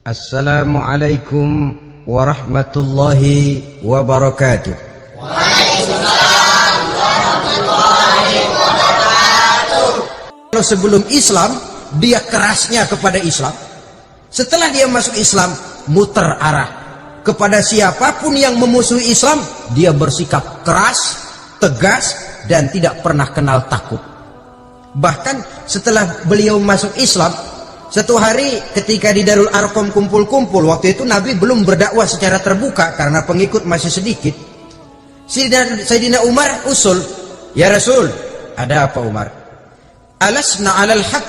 Assalamualaikum warahmatullahi wabarakatuh. Waalaikumsalam warahmatullahi wabarakatuh. Kalau sebelum Islam dia kerasnya kepada Islam, setelah dia masuk Islam muter arah kepada siapapun yang memusuhi Islam, dia bersikap keras, tegas, dan tidak pernah kenal takut. Bahkan setelah beliau masuk Islam, satu hari ketika di Darul Arqam kumpul-kumpul, waktu itu Nabi belum berdakwah secara terbuka karena pengikut masih sedikit. Sayyidina Umar usul, "Ya Rasul, ada apa Umar? Alasna 'alal haq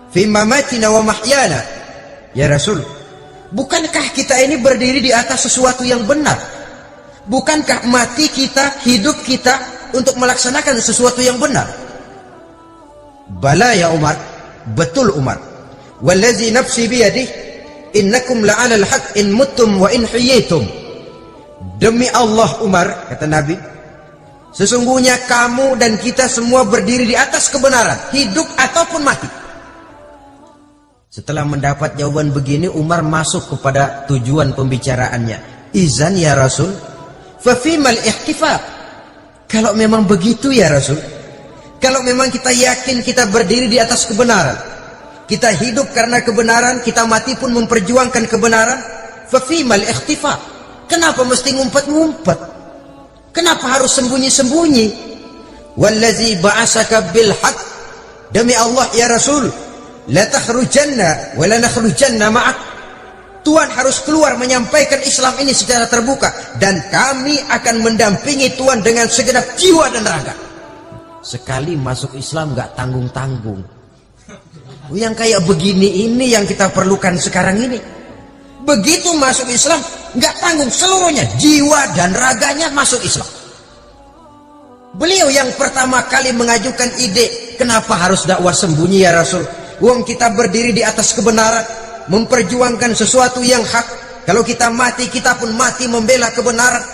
fi mamatina wa mahyana." Ya Rasul, bukankah kita ini berdiri di atas sesuatu yang benar? Bukankah mati kita, hidup kita untuk melaksanakan sesuatu yang benar? Bala ya Umar, betul Umar. Wallazi nafsi biyadih innakum la'alal haq in muttum wa in hiyitum. Demi Allah Umar, kata Nabi, sesungguhnya kamu dan kita semua berdiri di atas kebenaran, hidup ataupun mati. Setelah mendapat jawaban begini, Umar masuk kepada tujuan pembicaraannya. Izan ya Rasul, fa fimal ihtifaq. Kalau memang begitu ya Rasul, kalau memang kita yakin kita berdiri di atas kebenaran, kita hidup karena kebenaran, kita mati pun memperjuangkan kebenaran, fa fimal ihtifaq. Kenapa mesti ngumpet-ngumpet? Kenapa harus sembunyi-sembunyi? Wallazi ba'asaka bil haqq, demi Allah ya Rasul, la takhrujanna wa la nakhrujanna ma'ak. Tuhan harus keluar menyampaikan Islam ini secara terbuka, dan kami akan mendampingi Tuhan dengan segenap jiwa dan raga. Sekali masuk Islam gak tanggung-tanggung. Yang kayak begini ini yang kita perlukan sekarang ini. Begitu masuk Islam nggak tanggung seluruhnya, jiwa dan raganya masuk Islam. Beliau yang pertama kali mengajukan ide, kenapa harus dakwah sembunyi ya Rasul? Wong kita berdiri di atas kebenaran, memperjuangkan sesuatu yang hak. Kalau kita mati, kita pun mati membela kebenaran.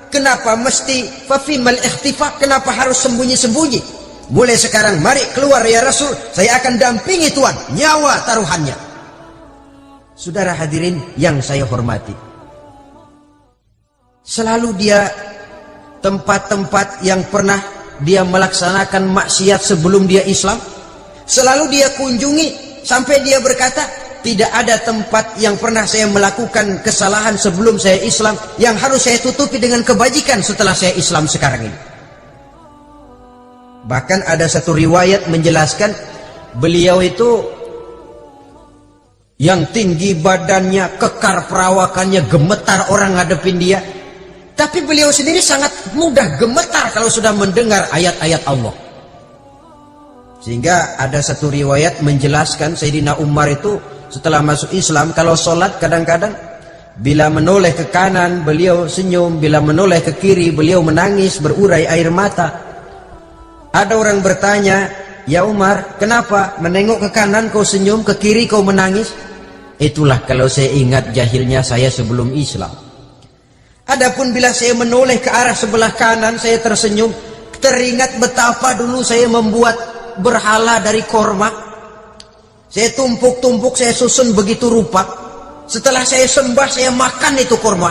Kenapa mesti fafimal ikhtifaq? Kenapa harus sembunyi-sembunyi? Mulai sekarang mari keluar ya Rasul, saya akan dampingi Tuhan, nyawa taruhannya. Saudara hadirin yang saya hormati, selalu dia tempat-tempat yang pernah dia melaksanakan maksiat sebelum dia Islam, selalu dia kunjungi, sampai dia berkata, tidak ada tempat yang pernah saya melakukan kesalahan sebelum saya Islam yang harus saya tutupi dengan kebajikan setelah saya Islam sekarang ini. Bahkan ada satu riwayat menjelaskan beliau itu yang tinggi badannya, kekar perawakannya, gemetar orang ngadepin dia. Tapi beliau sendiri sangat mudah gemetar kalau sudah mendengar ayat-ayat Allah. Sehingga ada satu riwayat menjelaskan Sayyidina Umar itu setelah masuk Islam, kalau sholat kadang-kadang bila menoleh ke kanan beliau senyum, bila menoleh ke kiri beliau menangis berurai air mata. Ada orang bertanya, ya Umar, kenapa menengok ke kanan kau senyum, ke kiri kau menangis? Itulah kalau saya ingat jahilnya saya sebelum Islam. Adapun bila saya menoleh ke arah sebelah kanan, saya tersenyum, teringat betapa dulu saya membuat berhala dari korma. Saya tumpuk-tumpuk, saya susun begitu rupa. Setelah saya sembah, saya makan itu korma.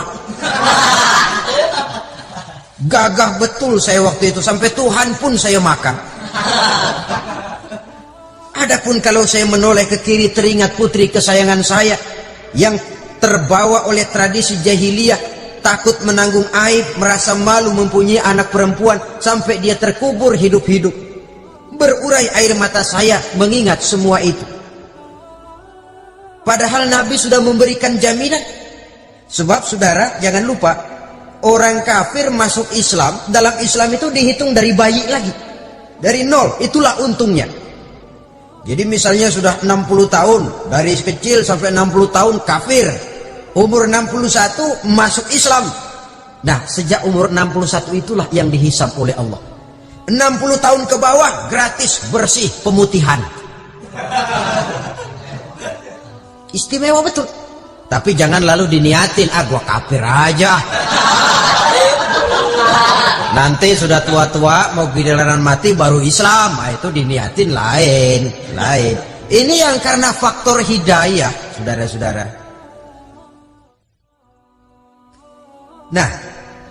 Gagah betul saya waktu itu, sampai Tuhan pun saya makan. Adapun kalau saya menoleh ke kiri, teringat putri kesayangan saya yang terbawa oleh tradisi jahiliyah, takut menanggung aib, merasa malu mempunyai anak perempuan, sampai dia terkubur hidup-hidup. Berurai air mata saya mengingat semua itu. Padahal Nabi sudah memberikan jaminan. Sebab saudara jangan lupa, orang kafir masuk Islam, dalam Islam itu dihitung dari bayi lagi, dari nol, itulah untungnya. Jadi misalnya sudah 60 tahun, dari kecil sampai 60 tahun kafir, umur 61 masuk Islam. Nah sejak umur 61 itulah yang dihisab oleh Allah. 60 tahun ke bawah gratis bersih pemutihan. Istimewa betul. Tapi jangan lalu diniatin, gua kafir aja. Nanti sudah tua-tua mau giliran mati baru Islam, itu diniatin lain. Ini yang karena faktor hidayah, saudara-saudara. Nah,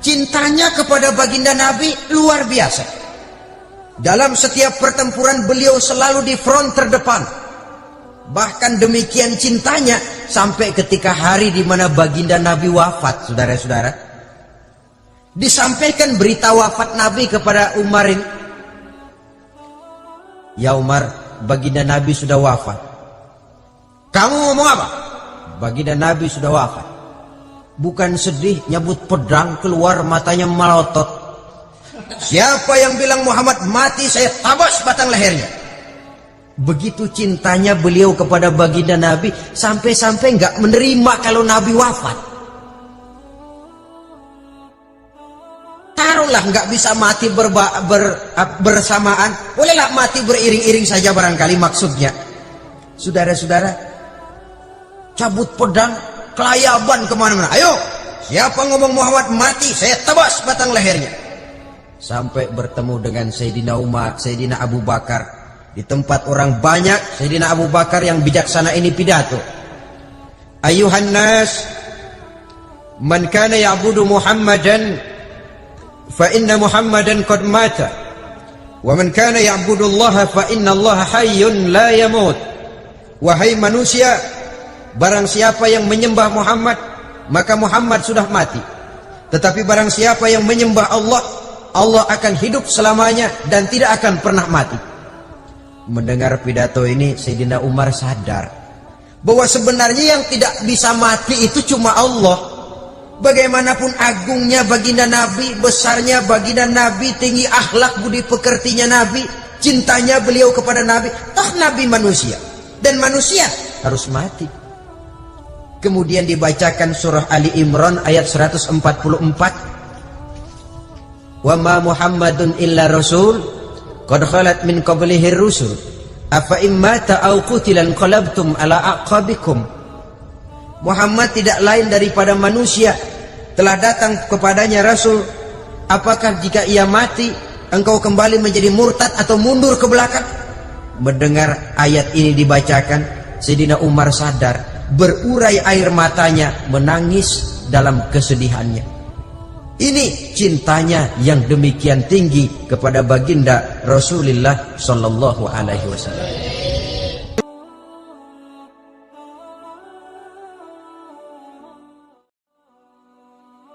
cintanya kepada baginda Nabi luar biasa. Dalam setiap pertempuran beliau selalu di front terdepan. Bahkan demikian cintanya sampai ketika hari di mana baginda Nabi wafat, saudara-saudara. Disampaikan berita wafat Nabi kepada Umar ini. Ya Umar, baginda Nabi sudah wafat. Kamu ngomong apa? Baginda Nabi sudah wafat. Bukan sedih, nyabut pedang, keluar matanya melotot. Siapa yang bilang Muhammad mati, saya tabas batang lehernya. Begitu cintanya beliau kepada baginda Nabi, sampai-sampai nggak menerima kalau Nabi wafat. Taruhlah nggak bisa mati bersamaan, bolehlah mati beriring-iring saja barangkali maksudnya. Saudara-saudara, cabut pedang, kelayaban kemana-mana. Ayo, siapa ngomong Muhammad mati, saya tebas batang lehernya. Sampai bertemu dengan Sayyidina Umar, Sayyidina Abu Bakar. Di tempat orang banyak, Sayyidina Abu Bakar yang bijaksana ini pidato. Ayuhan nas, man kana ya'budu Muhammadan, fa inna Muhammadan qad mata. Wa man kana ya'budu Allah, fa inna Allah hayyun la yamut. Wahai manusia, barang siapa yang menyembah Muhammad, maka Muhammad sudah mati. Tetapi barang siapa yang menyembah Allah, Allah akan hidup selamanya dan tidak akan pernah mati. Mendengar pidato ini, Sayyidina Umar sadar bahwa sebenarnya yang tidak bisa mati itu cuma Allah. Bagaimanapun agungnya baginda Nabi, besarnya baginda Nabi, tinggi akhlak budi pekertinya Nabi, cintanya beliau kepada Nabi, toh Nabi manusia dan manusia harus mati. Kemudian dibacakan surah Ali Imran ayat 144. Wa ma Muhammadun illa rasul qad khalat min qablihi rusul afa immata aw qutilan qalabtum ala aqabikum. Muhammad tidak lain daripada manusia, telah datang kepadanya rasul. Apakah jika ia mati engkau kembali menjadi murtad atau mundur ke belakang? Mendengar ayat ini dibacakan, Sayyidina Umar sadar, berurai air matanya, menangis dalam kesedihannya. Ini cintanya yang demikian tinggi kepada baginda Rasulullah sallallahu alaihi wasallam.